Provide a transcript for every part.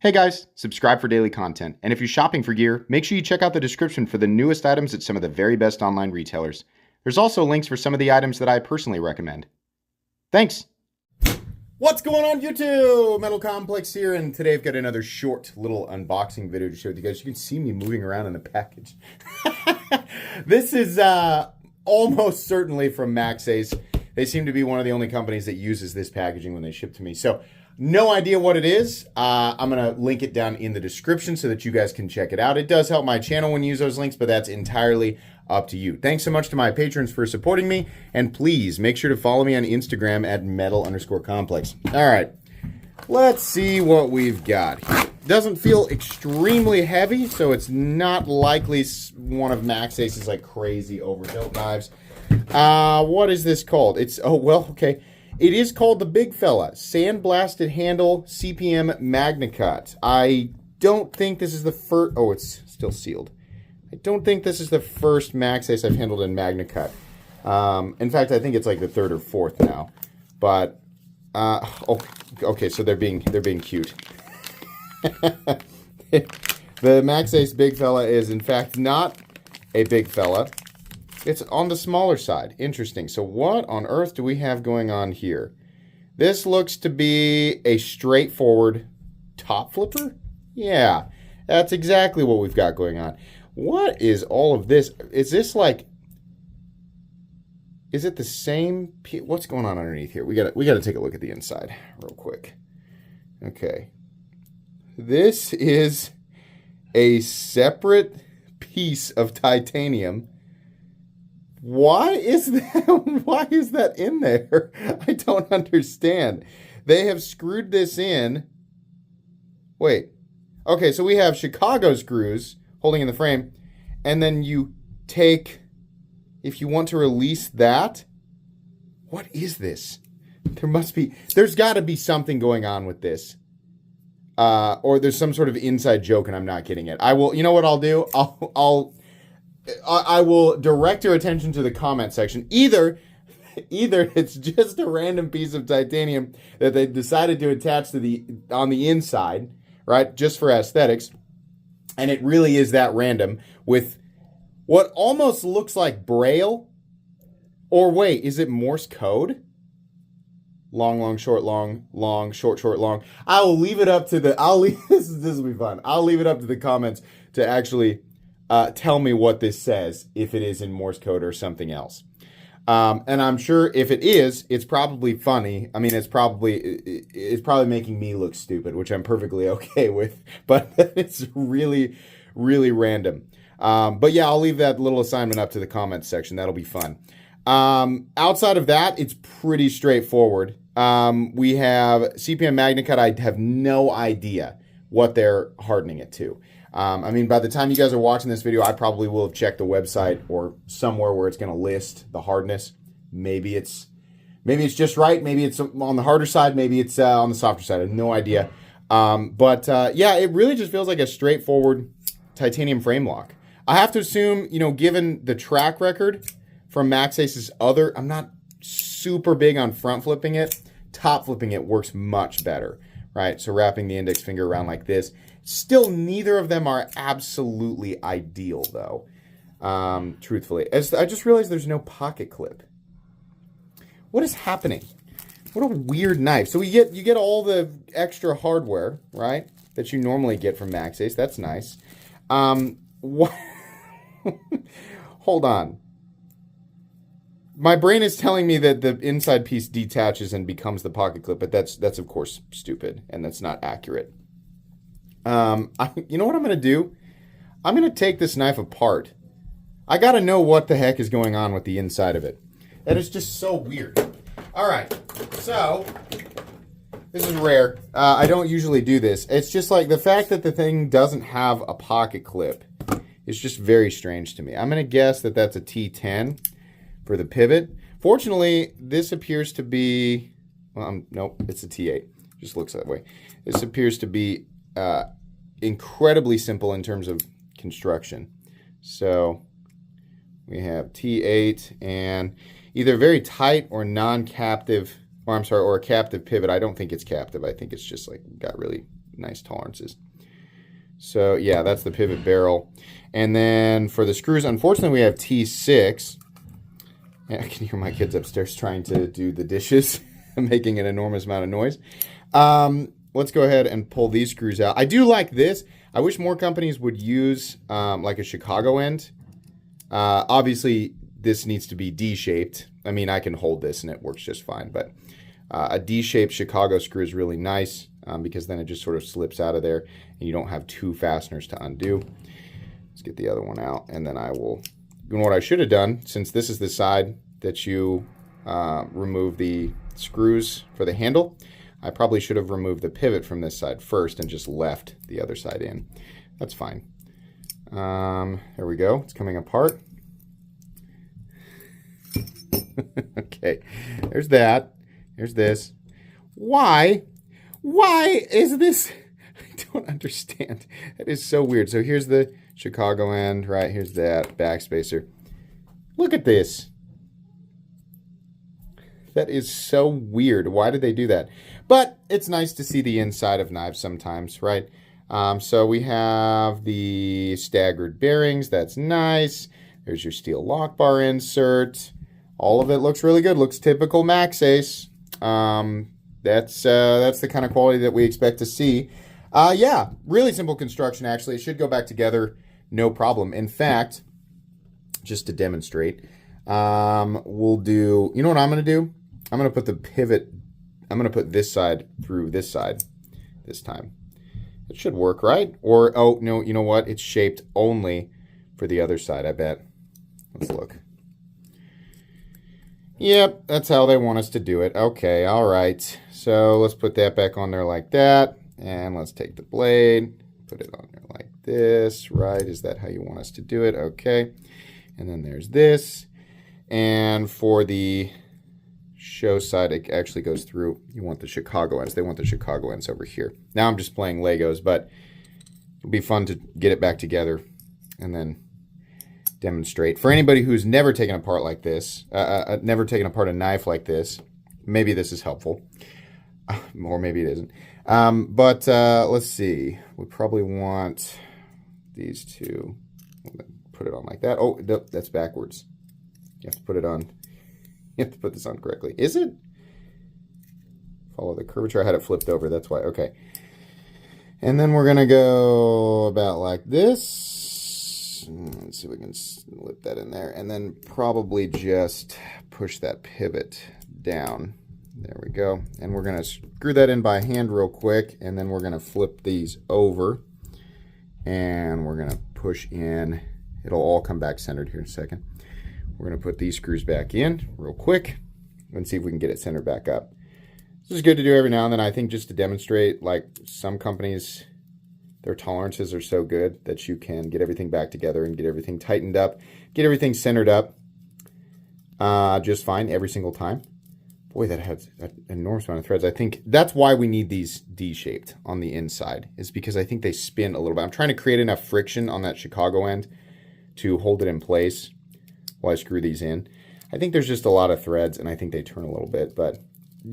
Hey guys, subscribe for daily content. And if you're shopping for gear, make sure you check out the description for the newest items at some of the very best online retailers. There's also links for some of the items that I personally recommend. Thanks! What's going on YouTube? Metal Complex here, and today I've got another short little unboxing video to share with you guys. You can see me moving around in the package. This is almost certainly from Maxace. They seem to be one of the only companies that uses this packaging when they ship to me. So, no idea what it is. I'm going to link it down in the description so that you guys can check it out. It does help my channel when you use those links, but that's entirely up to you. Thanks so much to my patrons for supporting me, and please make sure to follow me on Instagram at metal_complex. All right, let's see what we've got here. Doesn't feel extremely heavy, so it's not likely one of Maxace's like crazy overbuilt knives. What is this called? Okay. It is called the Big Fella, Sandblasted Handle CPM MagnaCut. I don't think this is the first... Oh, it's still sealed. I don't think this is the first Maxace I've handled in MagnaCut. In fact, I think it's like the third or fourth now. But, okay, so they're being cute. The Maxace Big Fella is, in fact, not a big fella. It's on the smaller side. Interesting. So what on earth do we have going on here? This looks to be a straightforward top flipper. Yeah, that's exactly what we've got going on. What is all of this? Is this like... Is it the same... What's going on underneath here? We gotta take a look at the inside real quick. Okay. This is a separate piece of titanium. Why is that in there? I don't understand. They have screwed this in. Wait. Okay, so we have Chicago screws holding in the frame, and then you take, if you want to release that, what is this? There's got to be something going on with this. Or there's some sort of inside joke and I'm not getting it. You know what I'll do? I will direct your attention to the comment section. Either it's just a random piece of titanium that they decided to attach to on the inside, right, just for aesthetics, and it really is that random with what almost looks like Braille. Or wait, is it Morse code? Long, long, short, long, long, short, short, long. I will leave it up to this will be fun. I'll leave it up to the comments to actually tell me what this says, if it is in Morse code or something else. And I'm sure if it is, it's probably funny. I mean, it's probably making me look stupid, which I'm perfectly okay with. But it's really, really random. But yeah, I'll leave that little assignment up to the comments section. That'll be fun. Outside of that, it's pretty straightforward. We have CPM MagnaCut. I have no idea what they're hardening it to. I mean, by the time you guys are watching this video, I probably will have checked the website or somewhere where it's going to list the hardness. Maybe it's just right. Maybe it's on the harder side. Maybe it's on the softer side. I have no idea. Yeah, it really just feels like a straightforward titanium frame lock. I have to assume, given the track record from Maxace's I'm not super big on front flipping it. Top flipping it works much better, right? So wrapping the index finger around like this. Still, neither of them are absolutely ideal, though, truthfully. I just realized there's no pocket clip. What is happening? What a weird knife. So you get all the extra hardware, right, that you normally get from Maxace. That's nice. What? Hold on. My brain is telling me that the inside piece detaches and becomes the pocket clip, but that's of course stupid, and that's not accurate. You know what I'm going to do? I'm going to take this knife apart. I got to know what the heck is going on with the inside of it. That is just so weird. All right, so this is rare. I don't usually do this. It's just like the fact that the thing doesn't have a pocket clip is just very strange to me. I'm going to guess that that's a T10 for the pivot. Fortunately, this appears to be... Well, nope, it's a T8. Just looks that way. This appears to be... incredibly simple in terms of construction. So we have T8 and either very tight or non-captive, or a captive pivot. I don't think it's captive. I think it's just like got really nice tolerances. So yeah, that's the pivot barrel. And then for the screws, unfortunately we have T6. Yeah, I can hear my kids upstairs trying to do the dishes, making an enormous amount of noise. Let's go ahead and pull these screws out. I do like this. I wish more companies would use like a Chicago end. Obviously, this needs to be D-shaped. I mean, I can hold this and it works just fine, but a D-shaped Chicago screw is really nice because then it just sort of slips out of there and you don't have two fasteners to undo. Let's get the other one out, and then I will... And what I should have done, since this is the side that you remove the screws for the handle, I probably should have removed the pivot from this side first and just left the other side in. That's fine. There we go. It's coming apart. Okay, there's that. There's this. Why is this? I don't understand. That is so weird. So here's the Chicago end, right? Here's that backspacer. Look at this. That is so weird. Why did they do that? But it's nice to see the inside of knives sometimes, right? So we have the staggered bearings. That's nice. There's your steel lock bar insert. All of it looks really good. Looks typical Maxace. That's the kind of quality that we expect to see. Yeah, really simple construction, actually. It should go back together, no problem. In fact, just to demonstrate, we'll do, you know what I'm going to do? I'm going to put the pivot, I'm going to put this side through this side this time. It should work, right? Or, oh, no, you know what? It's shaped only for the other side, I bet. Let's look. Yep, that's how they want us to do it. Okay, all right. So let's put that back on there like that. And let's take the blade, put it on there like this, right? Is that how you want us to do it? Okay. And then there's this. And for the show side, it actually goes through. You want the Chicago ends. They want the Chicago ends over here. Now I'm just playing Legos, but it'll be fun to get it back together and then demonstrate. For anybody who's never taken apart like this, never taken apart a knife like this, maybe this is helpful. Or maybe it isn't. But let's see. We probably want these two. Put it on like that. Oh, nope, that's backwards. You have to put it on. You have to put this on correctly. Is it? Follow the curvature. I had it flipped over. That's why. Okay. And then we're going to go about like this. Let's see if we can slip that in there. And then probably just push that pivot down. There we go. And we're going to screw that in by hand real quick. And then we're going to flip these over. And we're going to push in. It'll all come back centered here in a second. We're going to put these screws back in real quick and see if we can get it centered back up. This is good to do every now and then, I think, just to demonstrate, like some companies, their tolerances are so good that you can get everything back together and get everything tightened up, get everything centered up just fine every single time. Boy, that has an enormous amount of threads. I think that's why we need these D-shaped on the inside, is because I think they spin a little bit. I'm trying to create enough friction on that Chicago end to hold it in place while I screw these in. I think there's just a lot of threads, and I think they turn a little bit, but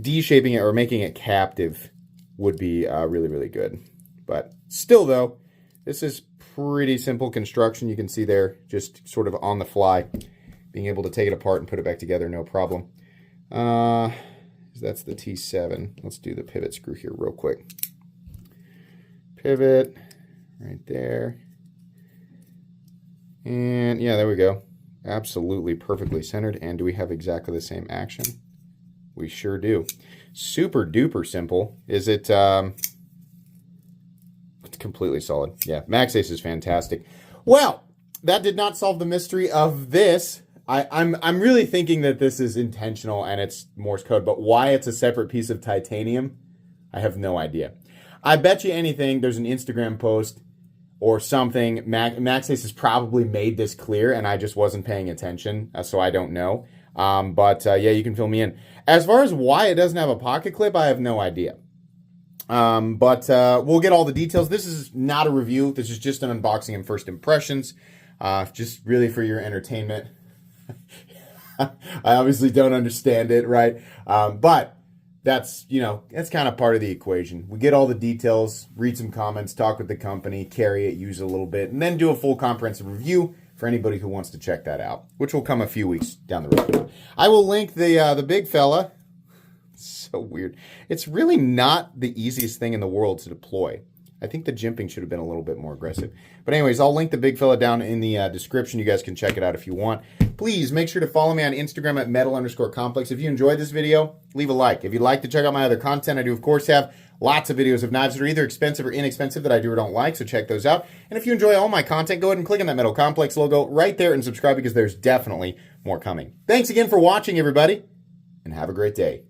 D-shaping it or making it captive would be really, really good. But still, though, this is pretty simple construction. You can see there, just sort of on the fly, being able to take it apart and put it back together, no problem. That's the T7. Let's do the pivot screw here real quick. Pivot right there. And yeah, there we go. Absolutely perfectly centered. And do we have exactly the same action? We sure do. Super duper simple. Is it? It's completely solid. Yeah, Maxace is fantastic. Well, that did not solve the mystery of this. I'm really thinking that this is intentional and it's Morse code, but why it's a separate piece of titanium, I have no idea. I bet you anything there's an Instagram post or something. Maxace has probably made this clear and I just wasn't paying attention, so I don't know. Yeah, you can fill me in. As far as why it doesn't have a pocket clip, I have no idea. We'll get all the details. This is not a review. This is just an unboxing and first impressions, just really for your entertainment. I obviously don't understand it, right? But that's, that's kind of part of the equation. We get all the details, read some comments, talk with the company, carry it, use it a little bit, and then do a full comprehensive review for anybody who wants to check that out, which will come a few weeks down the road. I will link the big fella. So weird. It's really not the easiest thing in the world to deploy. I think the jimping should have been a little bit more aggressive. But anyways, I'll link the big fella down in the description. You guys can check it out if you want. Please make sure to follow me on Instagram at metal_complex. If you enjoyed this video, leave a like. If you'd like to check out my other content, I do, of course, have lots of videos of knives that are either expensive or inexpensive that I do or don't like, so check those out. And if you enjoy all my content, go ahead and click on that Metal Complex logo right there and subscribe because there's definitely more coming. Thanks again for watching, everybody, and have a great day.